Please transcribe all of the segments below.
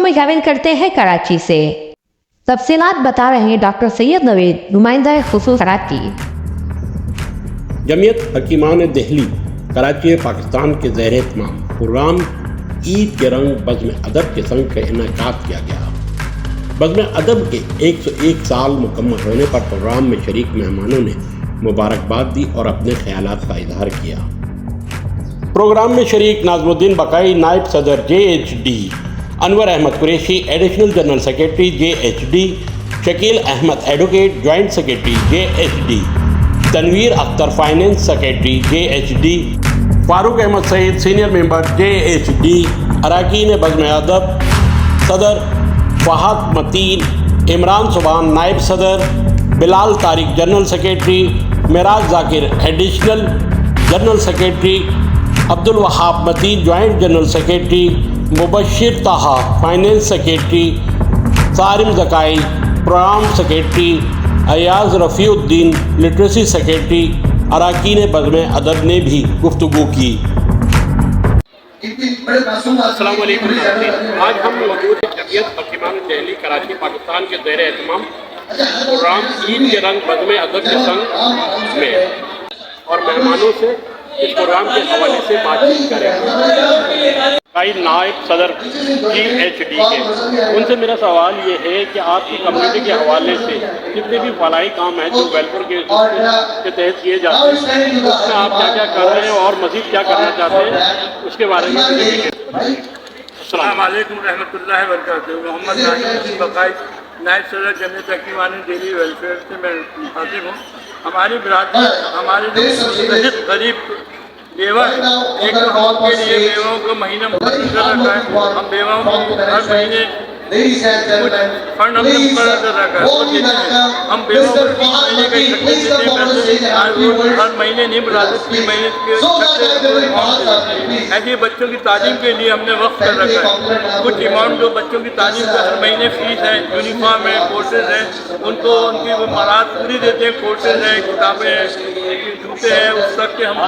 में शामिल करते हैं कराची से। तफसीलात बता रहे हैं डॉक्टर सैयद नवीद, नुमाइंदा खुसूस कराची। जमीयत हकीमान दिल्ली कराची पाकिस्तान के ज़ेर एहतमाम प्रोग्राम ईद के रंग बज़्म अदब के संग का इनेकाद किया गया। बज़्म अदब के 101 साल मुकम्मल होने पर प्रोग्राम में शरीक मेहमानों ने मुबारकबाद दी और अपने ख्यालात का इजहार किया। प्रोग्राम में शरीक नाज़मुद्दीन बकाई नायब सदर JHD, Anwar Ahmad Qureshi additional general secretary JHD, Shakeel Ahmad advocate joint secretary JHD, Tanveer Akhtar finance secretary JHD, Farooq Ahmad Saeed senior member JHD, अरकान बज़्म अदब सदर फ़हद मतीन, इमरान सुबान नायब सदर, Bilal Tariq general secretary, Meraj Zakir additional general secretary, Abdul Wahab Mateen joint general secretary, Mubashir Taha finance secretary, Sarim Zakai programme secretary, Ayaz Rafiuddin literacy secretary, अरकान बज़्म अदब ने भी गुफ्तगू की। अस्सलाम वालेकुम। आज हम मौजूद हैं जमीयत हकीमान दिल्ली कराची पाकिस्तान के ज़ेर एहतमाम प्रोग्राम ईद के रंग बज़्म अदब के संग में और मेहमानों से इस प्रोग्राम के हवाले से बातचीत करेंगे। कई नायब सदर JHD के, उनसे मेरा सवाल ये है कि आपकी कम्युनिटी के हवाले से जितने भी भलाई काम हैं जो वेलफेयर के तहत किए जाते हैं उसमें आप क्या क्या कर रहे हैं और मज़ीद क्या करना चाहते हैं उसके बारे में अस्सलाम वालेकुम रहमतुल्लाहि व बरकातहू। मोहम्मद नाज़मुद्दीन बकाई नायब सदर जमीयत हकीमान दिल्ली वेलफेयर से मैं मुखातिब हूँ। हमारी बिरादरी हमारे जो गरीब बेवा एक के लिए बेवाओं को महीना मुकर्रर कर रखा है। हम बेवाओं को हर महीने कुछ फंड हमने मुकर्रर कर रखा है। हम बेवाओं को 3 महीने का इकट्ठे देते हैं, हर महीने नहीं बुलाते, 3 महीने के ऐसे बच्चों की तालीम के लिए हमने वक्फ कर रखा है। कुछ अमाउंट जो बच्चों की तालीम का हर महीने फ़ीस है, यूनिफॉर्म है, कोर्सेज हैं, उनको उनकी वो मराहत पूरी देते हैं। कोर्सेज हैं, किताबें हैं, जूते हैं, उस तक के हम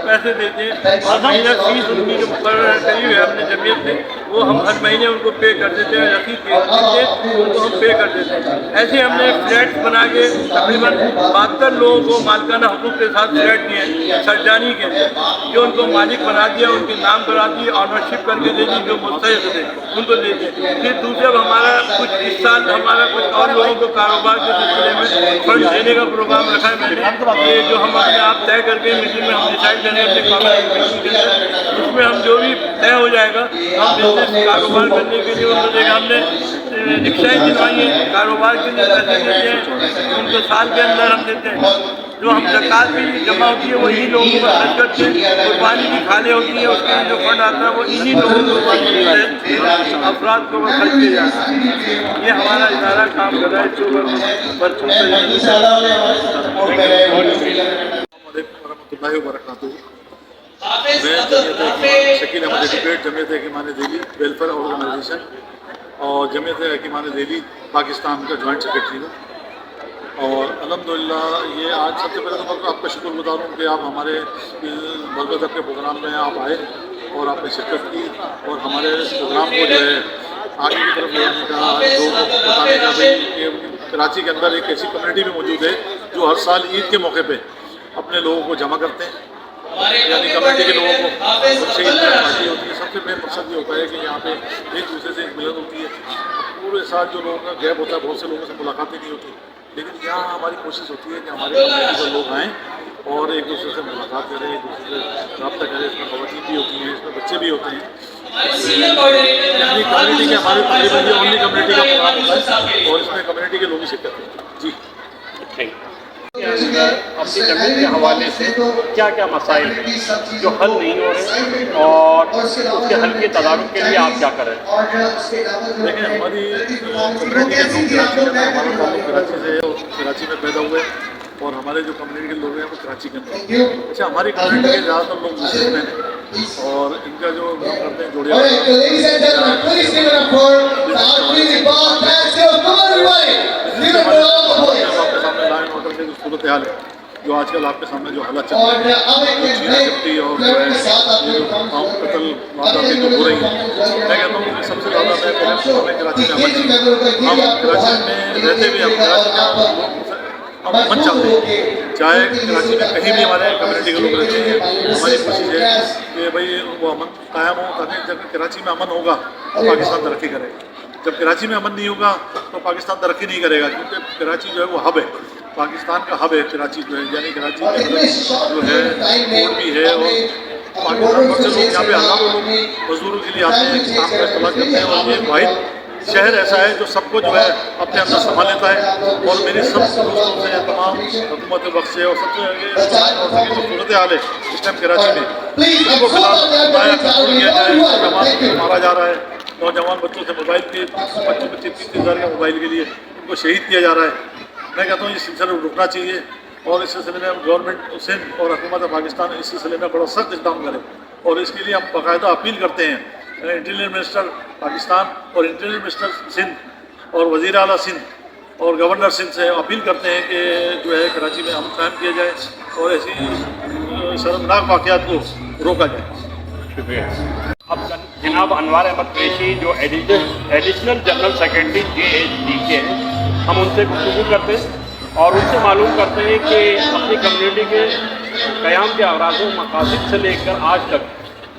पैसे देते हैं। और महीना फ़ीस उनकी जो मुकर्रर करी हुई है अपने जमीयत में वो हम हर महीने उनको पे कर देते हैं, रसीद देते उनको हम पे कर देते हैं। ऐसे हमने फ्लैट्स बना के तकरीबन 72 लोगों को मालिकाना हुकूक के साथ फ्लैट दिए सरजानी के, जो उनको मालिक बना दिया, उनके नाम करा दिए, ऑनरशिप करके दे दी, जो मुस्तहिक़ थे उनको दे दिए। फिर दूसरे हमारा कुछ इस साल हमारा कुछ और लोगों को कारोबार के सिलसिले में फंड देने का प्रोग्राम रखा है मैंने। ये जो हम अपने आप तय करके मीटिंग में हम डिसाइड करेंगे अपने कॉमिटी के अंदर, उसमें हम जो भी तय हो जाएगा हम बिजनेस कारोबार करने के लिए उनको देगा। हमने रिक्शाएँ दिलवाई हैं, कारोबार के लिए पैसे देते हैं, उनको साल के अंदर हम देते हैं। जो हम ज़कात भी जमा होती है वो इन्हीं लोगों को खर्च करते हैं। कुर्बानी की खाले होती है, उसके लिए जो फंड आता है वो इन्हीं लोगों को अफराद को खर्च किया जाता है। ये हमारा इदारा काम कर रहा है। इसके ऊपर बरसों मैं Shakeel Ahmad advocate Jamiat Hakiman Delhi welfare organisation और जमीयत हकीमान दिल्ली पाकिस्तान का जॉइंट सेक्रेटरी हूँ। और अल्हम्दुलिल्लाह ये आज सबसे पहले तो मैं आपका शुक्रगुजार हूँ कि आप हमारे बज़्म अदब के प्रोग्राम में आप आए और आपने शिरकत की और हमारे प्रोग्राम को जो है आगे की तरफ ले जाने का, लोगों को बताने का कि कराची के अंदर एक ऐसी कम्युनिटी भी मौजूद है जो हर साल ईद के मौके पे अपने लोगों को जमा करते हैं, यानी कम्युनिटी के लोगों को उससे ईद पार्टी होती है। सबसे मेन मकसद ये होता है कि यहाँ पे एक दूसरे से मिलन होती है। पूरे साल जो लोगों का गैप होता है, बहुत से लोगों से मुलाकातें नहीं होती, लेकिन यहाँ हमारी कोशिश होती है कि हमारे कम्युनिटी के लोग आएँ और एक दूसरे से मुलाकात करें, एक दूसरे से रब्ता करें। इसमें ख़वातीन भी होती हैं, इसमें बच्चे भी होते हैं। यानी कम्युनिटी के हमारे तकरीबन ये ओनली कम्युनिटी का प्रोग्राम होता है और इसमें कम्युनिटी के लोग ही शिरकत करते हैं। जी थैंक यू। अपनी ज़मीन के हवाले से क्या क्या मसाइल हैं जो हल नहीं हो रहे और उसके हल के तदारुक के लिए आप क्या कर रहे हैं? देखिए, हमारी कम्युनिटी के लोग कराची में, हमारा ताल्लुक कराची से है और कराची में पैदा हुए और हमारे जो कम्युनिटी के लोग हैं वो कराची के अंदर। अच्छा, हमारी कम्युनिटी के ज़्यादातर लोग बिजनेसमैन हैं और इनका जो काम करते हैं जोड़िया आपके सामने लाइन ऑर्डर की जो सूरत हाल है जो आजकल आपके सामने जो हालत चल रही है, छीना-झपटी और जो है ये जो कत्ल वारदातें जो हो रही हैं, मैं कहता हूँ कि सबसे ज़्यादा हमें कराची में अमन चाहिए। हम कराची में रहते हुए हम कराची में हम अमन चाहते हैं, चाहे कराची में कहीं भी हमारे कम्युनिटी के लोग रहते हैं। हमारी कोशिश है कि भाई वो अमन कायम हो, ताकि जब कराची में अमन होगा तो पाकिस्तान तरक्की करेगा। जब कराची में अमन नहीं होगा तो पाकिस्तान तरक्की नहीं करेगा, क्योंकि कराची जो है वो हब है, पाकिस्तान का हब है कराची जो है, यानी कराची के अंदर जो है कोर्ट भी है और पाकिस्तान भर से लोग यहाँ पे हज़ारों लोग मजदूरों के लिए आते हैं, काम का इस्तेमाल करते हैं। और ये वाहिद शहर ऐसा है जो सबको जो है अपने अंदर संभाल लेता है। और मेरी सब दोस्तों से तमाम हुकूमत वक्त से और सबसे आगे जो सूरत हाल है इस टाइम कराची में, उनको खिलाफ किया जाए। नौजवान को मारा जा रहा है, नौजवान बच्चों से मोबाइल के 25-30 हज़ार के मोबाइल के लिए उनको शहीद किया जा रहा है। मैं कहता हूँ इस सिलसिले में रुकना चाहिए और इस सिलसिले में गवर्नमेंट सिंध और हुकूमत पाकिस्तान इस सिलसिले में बड़ा सख्त इक़दाम करे। और इसके लिए हम बाकायदा अपील करते हैं इंटीरियर मिनिस्टर पाकिस्तान और इंटीरियर मिनिस्टर सिंध और वज़ीर आला सिंध और गवर्नर सिंध से अपील करते हैं कि जो है कराची में अमन कायम किया जाए और ऐसी शर्मनाक वाक़यात को रोका जाए। शुक्रिया। अब जनाब अनवार अहमद कुरैशी जो एडिशनल जनरल सेक्रेटरी JHD के हैं, हम उनसे गुफ्तगू करते हैं और उनसे मालूम करते हैं कि अपनी कम्युनिटी के क़याम के अगराज़ व मकासद से लेकर आज तक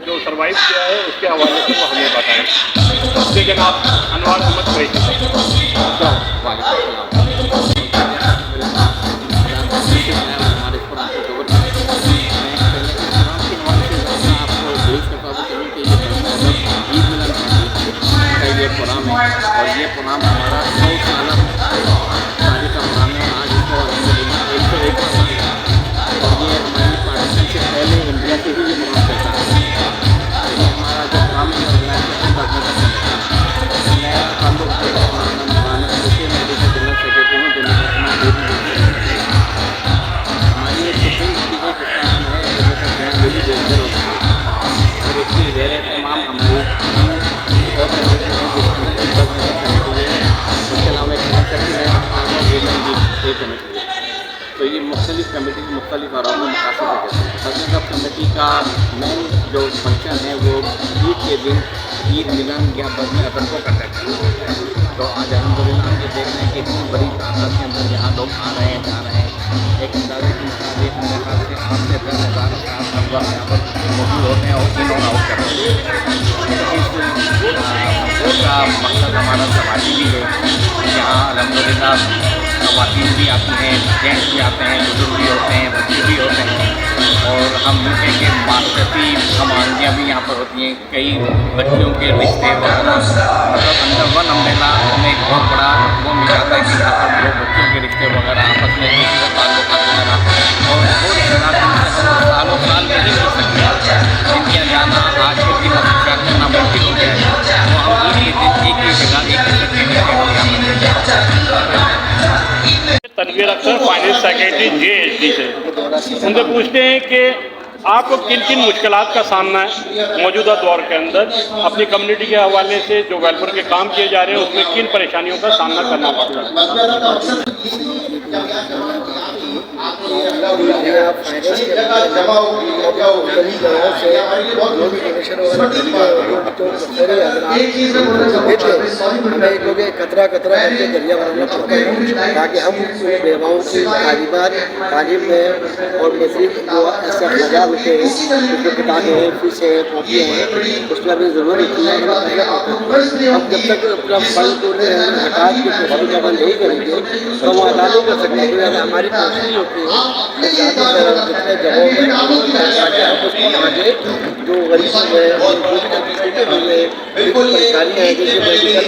जो सर्वाइव किया है उसके हवाले से वो हमें बताएं। लेकिन आप अनवार अहमद कुरैशी प्रोग्राम है और ये प्रोग्राम हमारा 100 साल शादी का प्रोग्राम है। आज इसको 101 और ये हमारी पार्टीशन से पहले इंडिया से ही ये प्रोग्राम चलता है। ये हमारा जो प्रोग्राम है ऑर्गेनाइजेशन करने का मैं ताल्लुक जनरल सेक्रेटरी हूँ दिल्ली हमारी एक सुप्रीम कोर्ट का नाम है और इसकी ज़ेर तमाम हमारी तो ये मुख्तलिफ कमेटी की मुख्तलिफ आराम में मकासद होते हैं। सदर कमेटी का मेन जो फंक्शन है वो ईद के दिन ईद मिलन या बज़्म अदब को करते हैं। तो आज अलहमदुलिल्लाह हम ये देख रहे हैं कि इतनी बड़ी तादाद के अंदर यहाँ लोग आ रहे हैं जा रहे हैं। एक अंदाजे के मुताबिक मेरे ख्याल से 8 से 10,000 अफराद यहाँ पर मौजूद होते हैं और इन आउट करते हैं। इसका मकसद हमारा समाजी भी है। यहाँ अलहमदुलिल्लाह ख़वातीन भी आती हैं, जेंट्स भी आते हैं, बुजुर्ग भी होते हैं, बच्चे भी होते हैं और हम मिलते के माशरती कमानियाँ भी यहाँ पर होती हैं। कई बच्चों के रिश्ते वगैरह मतलब अंदर वन अम्ब्रेला हमें एक बहुत बड़ा वो मिल जाता है कि यहाँ पर लोग बच्चों के रिश्ते वगैरह आपस में किसी का ताल्लुक वगैरह और वो रिश्तेदार सालों साल में नहीं मिल सकते। इंडिया जाना आज के दिन मस्जिद करना मुश्किल हो गया है। तो हम ईद के दिन एक ही जगह एक Tanveer Akhtar finance secretary JHD से उनसे पूछते हैं कि आपको किन किन मुश्किलात का सामना है मौजूदा दौर के अंदर अपनी कम्युनिटी के हवाले से जो वेलफेयर के काम किए जा रहे हैं उसमें किन परेशानियों का सामना करना पड़ता है। हमें क्योंकि कतरा कतरा करके दरिया बनाना पड़ता है ताकि हम बेवाओं की तालीम में और मज़ीद जो ऐसे अखराजात होते हैं उसमें किताबें हैं, फीस है, कॉपियाँ हैं, उसमें अभी ज़रूरत होती है। हम जब तक अपना फंड को हटा के कोई जमा नहीं करेंगे तो हम अदा नहीं कर सकते। क्योंकि हमारी कोशिश होती है जितने जगहों में ताकि हम उसको आगे जो गरीब है और छोटे हुए बिल्कुल परेशानियाँ हैं जैसे मेडिकल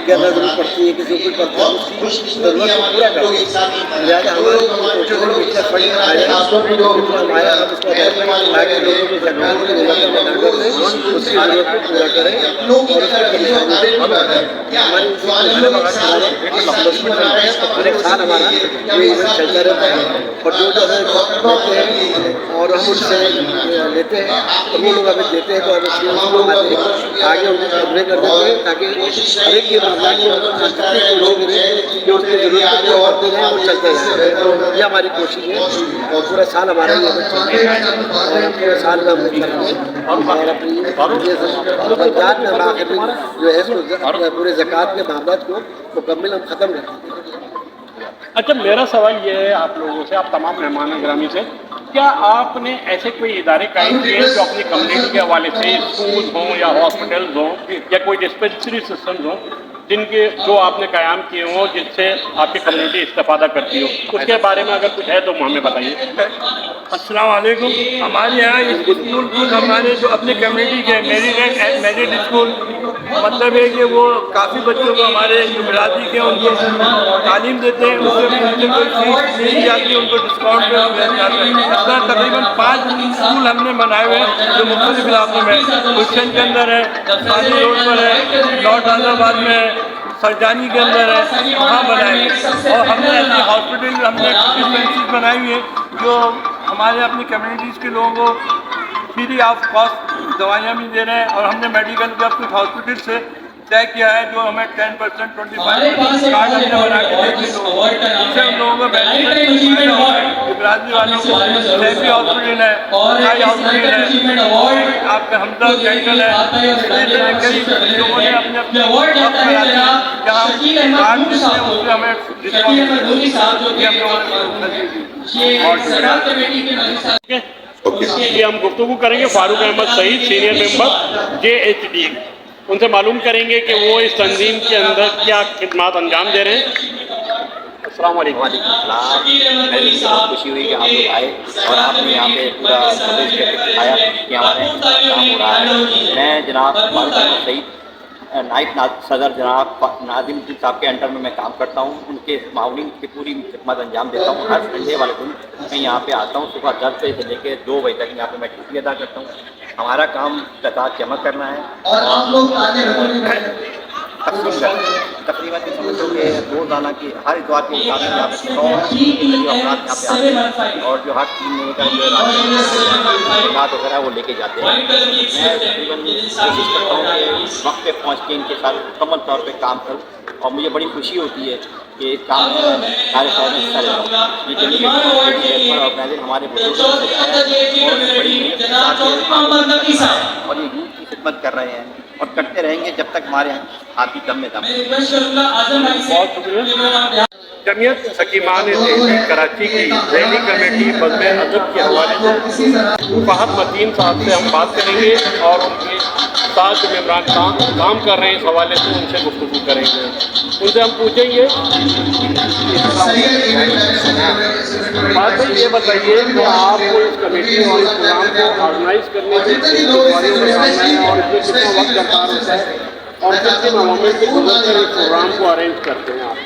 की अंदर ज़रूरत पड़ती है, किसी को पड़ता है उसकी ज़रूरत पूरा करते हैं। लिहाजा हमारे फंड आया हम उसको ताकि लोगों की सरकार की उसकी ज़रूरत को पूरा करें और एक साल हमारा ये इवेंट चलता रहता है और जो है और हम उनसे लेते हैं और वो लोग हमें देते हैं तो हमें आगे उनको कवरेज कर देते हैं ताकि हर एक के अल्लाह की जितने भी लोग हैं जो उसकी ज़रूरत जो और दिन हैं वो चलते रहें, ये हमारी कोशिश है। और पूरा साल हमारा ये चलता है और हम पूरे साल में हम करते और अपनी रमज़ान में हम आखिर में जो है उसको पूरे ज़कात के मामला को मुकम्मल हम ख़त्म करते हैं। अच्छा, मेरा सवाल ये है आप लोगों से, आप तमाम मेहमान ग्रामी से, क्या आपने ऐसे कोई इदारे कायम किए जो अपनी कम्युनिटी के हवाले से स्कूल हों या हॉस्पिटल्स हों या कोई डिस्पेंसरी सिस्टम्स हों जिनके जो आपने कायम किए हों जिससे आपकी कम्युनिटी इस्तेफादा करती हो, उसके बारे में अगर कुछ है तो हमें बताइए। अस्सलाम वालेकुम। हमारे यहाँ स्कूल हमारे जो अपने कम्युनिटी के मेरिट स्कूल, मतलब है कि वो काफ़ी बच्चों को हमारे जो बिरादरी के उनको तालीम देते हैं, उससे उनसे कोई फीस नहीं जाती, उनको डिस्काउंट पर मिल जाता है। इस तरह तकरीबन 5 स्कूल हमने बनाए हुए हैं जो मुख्तलिफ इलाकों में, गुलशन के अंदर है, पानी रोड पर है, नॉर्थ आज़ाबाद में है, सरजानी के अंदर है, वहाँ बनाए हैं। और हमने ऐसे हॉस्पिटल हमने डिस्पेंसरीज बनाई हुई है जो हमारे अपनी कम्युनिटीज़ के लोगों को फ्री ऑफ कॉस्ट दवाइयाँ भी दे रहे हैं। और हमने मेडिकल का कुछ हॉस्पिटल से तय किया है जो हमें 10% 25% कार्ड हमने बना के देते हैं, इससे हम लोगों को बिरादरी वालों को सेफी हॉस्पिटल है, हाई हॉस्पिटल है, आपका हमदर्द डेंटल है, कई लोगों ने अपने अपने जहाँ कार्ड देते हैं उससे हमें ये हम गुफ्तगू करेंगे Farooq Ahmad Saeed, senior member JHD, उनसे मालूम करेंगे कि वो इस तंजीम के अंदर क्या खिदमात अंजाम दे रहे हैं। अस्सलाम वालेकुम। मेरी बहुत खुशी हुई कि आप लोग आए और आपने यहाँ पे पूरा कवरेज करके दिखाया कि हमारे यहाँ काम हो रहा है। मैं जनाब फारूक अहमद सईद, नायब सदर जनाब नाजिम साहब के अंडर में मैं काम करता हूँ, उनके माउलिन की पूरी खिदमत अंजाम देता हूँ। हर संडे वाले दिन मैं यहाँ पे आता हूँ, सुबह 10 बजे से लेकर 2 बजे तक यहाँ पे मैं ड्यूटी अदा करता हूँ। हमारा काम ज़कात जमा करना है और आप लोग तकरीबन समझो कि रोज़ाना की हर इतवार के हिसाब से यहाँ पे 100 अफराद यहाँ पे आते हैं और जो हर 3 महीने का जो ज़कात वगैरह है वो लेके जाते हैं। मैं तकरीबन कोशिश करता हूँ कि वक्त पे पहुँच के इनके साथ मुकम्मल तौर पे काम करूँ और मुझे बड़ी खुशी होती है कि इस काम में सारे शहर में हिस्सा लेता हूँ। ये जमीन ऑर्गेनाइजर हमारे बुजुर्ग और ये यूथ की खिदमत कर रहे हैं और करते रहेंगे जब तक हमारे हाथी दम में दम। बहुत शुक्रिया। जमीयत हकीमान दहली कराची की दहली कमेटी बज़्म अदब के हवाले से फहद मतीन साहब से हम बात करेंगे और उनके साथ जो मेम्बरान काम कर रहे हैं इस हवाले से उनसे गुफ्तगू करेंगे। उनसे हम पूछेंगे, बात तो ये बताइए कि आपको इस कमेटी और इस प्रोग्राम को ऑर्गेनाइज करने के लिए और इसमें कितना वक्त दरकार होता है और किस किन अवामिल की मदद से इस प्रोग्राम को अरेंज करते हैं आप?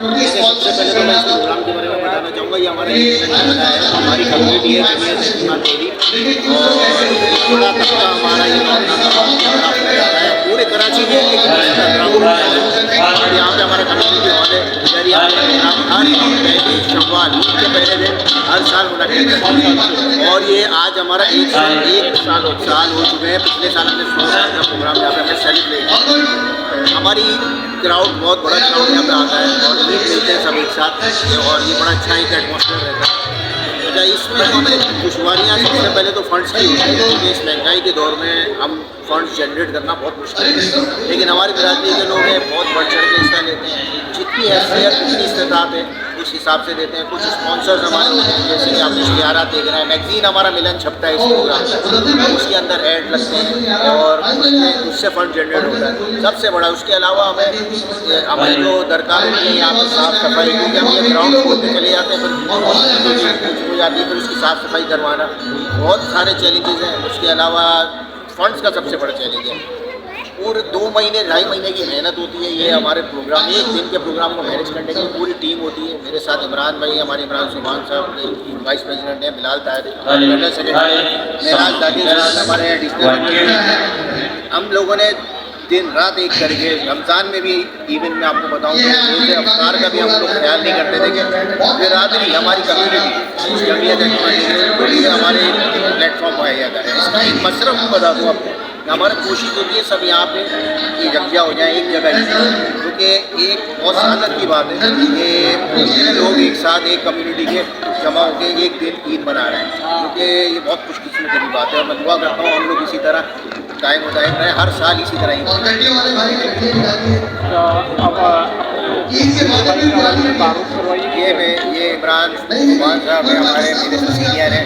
सबसे पहले तो मैं इस प्रोग्राम के बारे में बताना चाहूँगा। ये हमारी कम्युनिटी है जमीयत डेली और बड़ा तबका हमारा ये है पूरे कराची में एक और यहाँ पे हमारा कम्युनिटी हॉल है हर पहली शव्वाल के पहले दिन हर साल मुनाकिद करते हैं और ये आज हमारा एक साल हो चुके हैं। पिछले साल हमने 100 साल का प्रोग्राम यहाँ पे हमें सेलिब्रेट हमारी क्राउड बहुत बड़ा क्राउड यहाँ पे आता है और ईद मिलते हैं सब एक साथ और ये बड़ा अच्छा एक एटमॉस्फेयर रहता है। अच्छा, इसमें हमें दुश्वारियाँ सबसे पहले तो फंड्स की होती है क्योंकि इस महंगाई के दौर में हम फंड्स जनरेट करना बहुत मुश्किल है, लेकिन हमारी बिरादरी के लोग हैं बहुत बढ़ चढ़ के हिस्सा लेते हैं। जितनी हैसियत जितनी इस्तेताअत है उस हिसाब से देते हैं। कुछ स्पॉन्सर्स हमारे होते हैं जैसे कि आप इश्तिहारात देख रहे हैं, मैगजीन हमारा मिलन छपता है इस प्रोग्राम में, उसके अंदर ऐड लगते हैं और उससे फंड जनरेट होता है। सबसे बड़ा उसके अलावा हमें जो दरकार होती है यहाँ पर साफ़ सफाई, क्योंकि हम ये ग्राउंड खोलते चले जाते हैं फिर हो जाती है, फिर उसकी साफ़ सफाई करवाना, बहुत सारे चैलेंजेस हैं। उसके अलावा फंड्स का सबसे बड़ा चैलेंज है। पूरे 2 महीने 2.5 महीने की मेहनत होती है ये हमारे प्रोग्राम, एक दिन के प्रोग्राम को मैनेज करने की पूरी टीम होती है। मेरे साथ इमरान भाई, हमारे इमरान सुभान साहब वाइस प्रेसिडेंट हैं, बिलाल ताहिर जनरल सेक्रेटरी, मेराज दादी हमारे एडिशनल। हम लोगों ने दिन रात एक करके रमज़ान में भी इवन में आपको बताऊँ तो अफ्तार का भी हम लोग ख्याल नहीं करते थे कि बिरादरी हमारी कम्युनिटी जमीयत हमारे प्लेटफॉर्म मुहैया करें। इसका एक मसरफ बता दूँ आपको, कि हमारी कोशिश होती है सब यहाँ पे इकट्ठा हो जाए एक जगह, क्योंकि एक बहुत सादत की बात है कि इतने लोग एक साथ एक कम्युनिटी के जमा होकर एक दिन ईद मना रहे हैं, क्योंकि ये बहुत खुशकिस्मती की बात है। और मैं दुआ करता हूँ हम लोग इसी तरह टाइम होता है हर साल इसी तरह ही। ये इमरान कुमार साहब है, हमारे मेरे से सीनियर हैं,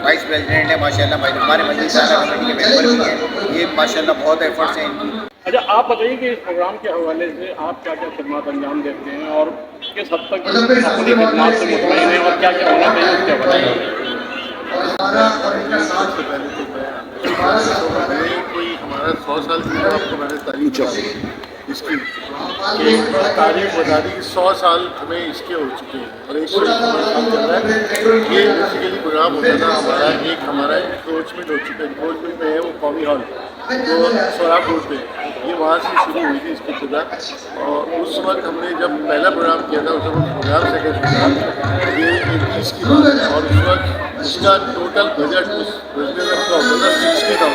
वाइस प्रेसिडेंट है माशाल्लाह, हमारे मजलिस आला कमेटी के मेंबर भी हैं। ये माशाल्लाह बहुत एफर्ट्स हैं इनकी। अच्छा, आप बताइए कि इस प्रोग्राम के हवाले से आप क्या क्या खिदमत अंजाम देते हैं और किस हद तक अपनी खिदमत से मुतमईन हैं और क्या क्या होना चाहिए उसके हवाले से? सबसे पहले तो मैं कोई हमारा 100 साल की आपको मैंने तारीफ इसकी तारीफ बता दी कि 100 साल हमें इसके हो चुके हैं और एक काम चल रहा है। ये बेसिकली प्रोग्राम होता था हमारा, एक हमारा इंक्रोचमेंट हो चुका है, इंक्रोचमेंट में है वो कौमी हॉल जो सोराब रोड पे, ये वहाँ से शुरू हुई थी इसकी इब्तिदा। और उस वक्त हमने जब पहला प्रोग्राम किया था उस वक्त प्रोग्राम सेक्रेटरी ये 21 की बात है और उस वक्त उसका टोटल बजट उस बिजनेस का होता था 60,000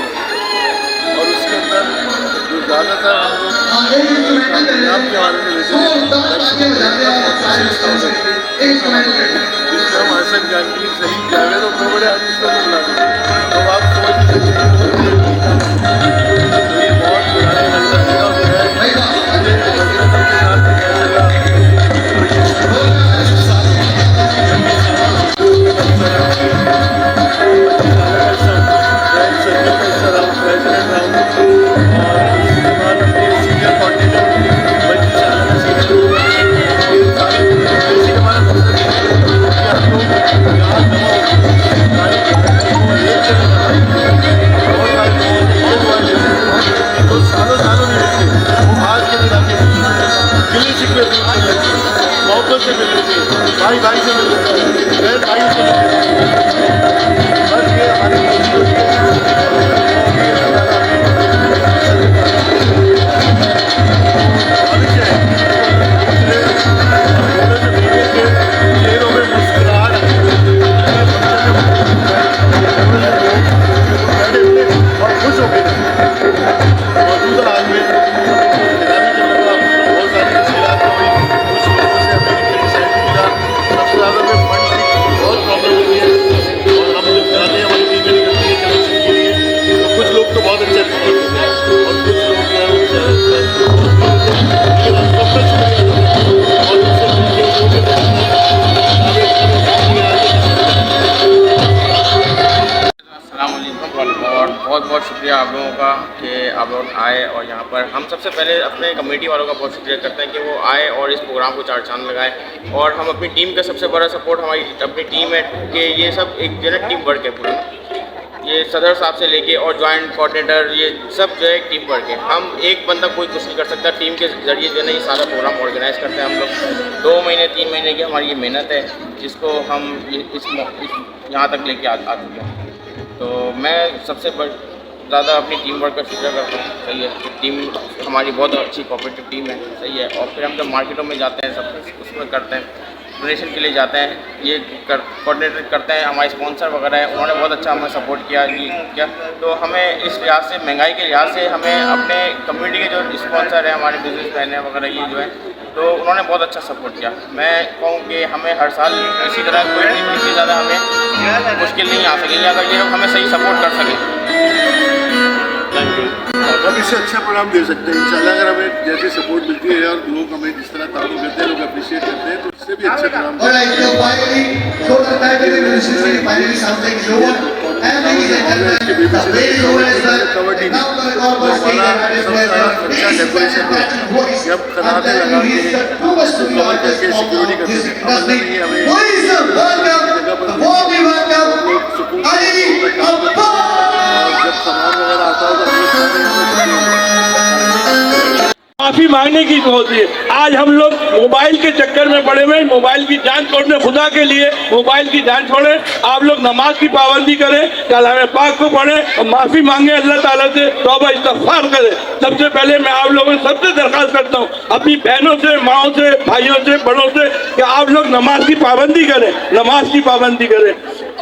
और उसके अंदर जो ज़्यादातर हम लोग पंजाब के हवाले से लेते जिसमें हम हसन जानवी सही जाएगा तो बड़े बड़े आर्टिस्ट को बुला तो आप समझ नहीं सकते तो ये बहुत पुराने मौकों से मिल रही थी, भाई भाई से मिल रही थी, बहन भाई से मिल रही थी। बस ये हमारी चेहरों में मुस्कुराहट और खुश हो गए मौजूदा हाल में बहुत बहुत शुक्रिया आप लोगों का कि आप लोग आए और यहाँ पर हम सबसे पहले अपने कमेटी वालों का बहुत शुक्रिया करते हैं कि वो आए और इस प्रोग्राम को चार चांद लगाए। और हम अपनी टीम का सबसे बड़ा सपोर्ट हमारी अपनी टीम है कि ये सब एक जो है टीम वर्क है पूरा, ये सदर साहब से लेके और जॉइंट कोऑर्डिनेटर ये सब जो है टीम वर्क है। हम एक बंदा कोई कुछ नहीं कर सकता, टीम के जरिए जो है ये सारा प्रोग्राम ऑर्गेनाइज करते हैं हम लोग। 2 महीने 3 महीने की हमारी ये मेहनत है जिसको हम इस यहाँ तक लेके आ चुके हैं। तो मैं सबसे ज़्यादा अपनी टीम वर्क का शुक्रिया करता हूँ। सही है, टीम हमारी बहुत अच्छी कोऑपरेटिव टीम है। सही है, और फिर हम जब मार्केटों में जाते हैं सब उसमें करते हैं, डोनेशन के लिए जाते हैं, ये कोऑर्डिनेट करते हैं। हमारे स्पॉन्सर वगैरह है, उन्होंने बहुत अच्छा हमें सपोर्ट किया क्या। तो हमें इस लिहाज से, महंगाई के लिहाज से हमें अपने कम्युनिटी के जो स्पॉन्सर हैं, हमारे बिजनेसमैन हैं वगैरह ये जो है, तो उन्होंने बहुत अच्छा सपोर्ट किया। मैं कहूँ कि हमें हर साल इसी तरह कोई इतनी ज़्यादा हमें मुश्किल नहीं आ सकेगी अगर ये लोग हमें सही सपोर्ट कर सकें। Thank you. हम इससे अच्छा प्रोग्राम दे सकते हैं इंशाल्लाह, अगर हमें जैसी सपोर्ट मिलती है और लोग हमें जिस तरह तारुफ करते हैं, लोग अप्रिशिएट करते हैं, तो इससे भी अच्छा प्रोग्राम डेकोरेशन में जब खदाते लगा के कवर करके सिक्योरिटी करते थे, जब सामान वगैरह आता है माफी मांगने की होती है। आज हम लोग मोबाइल के चक्कर में पड़े हुए, मोबाइल की जान छोड़ने, खुदा के लिए मोबाइल की जान छोड़े। आप लोग नमाज की पाबंदी करें, कलाम पाक को पढ़ें और माफी मांगे अल्लाह ताला से, तौबा इस्तग़फ़ार करें। सबसे पहले मैं आप लोगों से सबसे दरख्वास्त करता हूँ, अपनी बहनों से, माओं से, भाइयों से, बड़ों से, कि आप लोग नमाज की पाबंदी करें, नमाज की पाबंदी करें।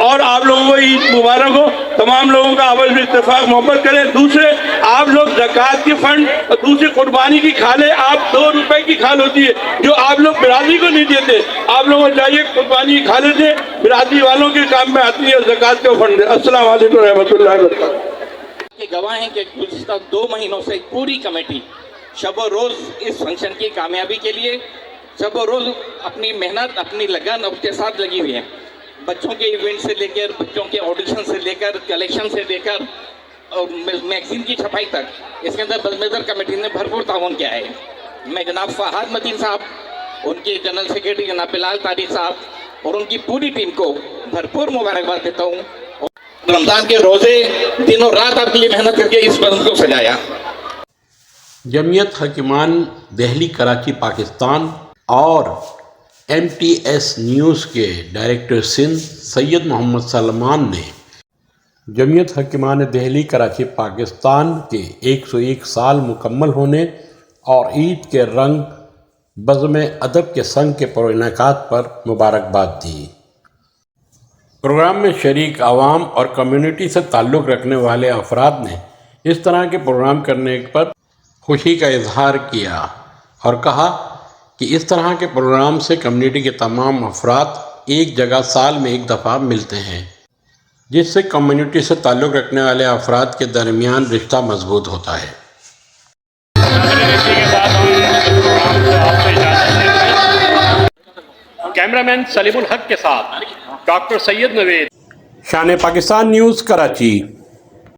और आप लोगों को ईद मुबारक हो। तमाम लोगों का आपस में इत्तेफाक मोहब्बत करें। दूसरे, आप लोग ज़कात के फंड और दूसरे कुर्बानी की खालें, आप 2 रुपए की खाल होती है जो आप लोग बिरादरी को नहीं देते, आप लोगों को चाहिए कुर्बानी की खालें दें, बिरादरी वालों के काम में आती है, ज़कात के फंड दें। अस्सलाम वालेकुम रहमतुल्लाहि व बरकातहू। के गवाह हैं कि गुज़िश्ता 2 महीनों से पूरी कमेटी शब रोज़ इस फंक्शन की कामयाबी के लिए शब रोज़ अपनी मेहनत, अपनी लगन उसके साथ लगी हुई है। बच्चों के इवेंट से लेकर, बच्चों के ऑडिशन से लेकर, कलेक्शन से लेकर और मैगजीन की छपाई तक, इसके अंदर बज़म-ए-दर कमेटी ने भरपूर ताउन किया है। मैं जनाब फ़हाद मतीन साहब, उनके जनरल सेक्रेटरी जनाब बिलाल तारिक साहब और उनकी पूरी टीम को भरपूर मुबारकबाद देता हूँ। रमज़ान के रोज़े दिनों रात आपके लिए मेहनत करके इस बज़म को सजाया। जमीयत हकीमान दिल्ली कराची पाकिस्तान और MTS न्यूज़ के डायरेक्टर सिंध सैयद मोहम्मद सलमान ने जमीयत हकीमान दिल्ली कराची पाकिस्तान के 101 साल मुकम्मल होने और ईद के रंग बज़्म अदब के संग के पुरइनेकात पर मुबारकबाद दी। प्रोग्राम में शरीक आवाम और कम्युनिटी से ताल्लुक़ रखने वाले अफराद ने इस तरह के प्रोग्राम करने पर खुशी का इजहार किया और कहा कि इस तरह के प्रोग्राम से कम्युनिटी के तमाम अफराद एक जगह साल में एक दफ़ा मिलते हैं, जिससे कम्युनिटी से ताल्लुक़ रखने वाले अफराद के दरमियान रिश्ता मजबूत होता है। कैमरामैन सलीमुल हक के साथ डॉक्टर सैयद नवेद, शान पाकिस्तान न्यूज़ कराची।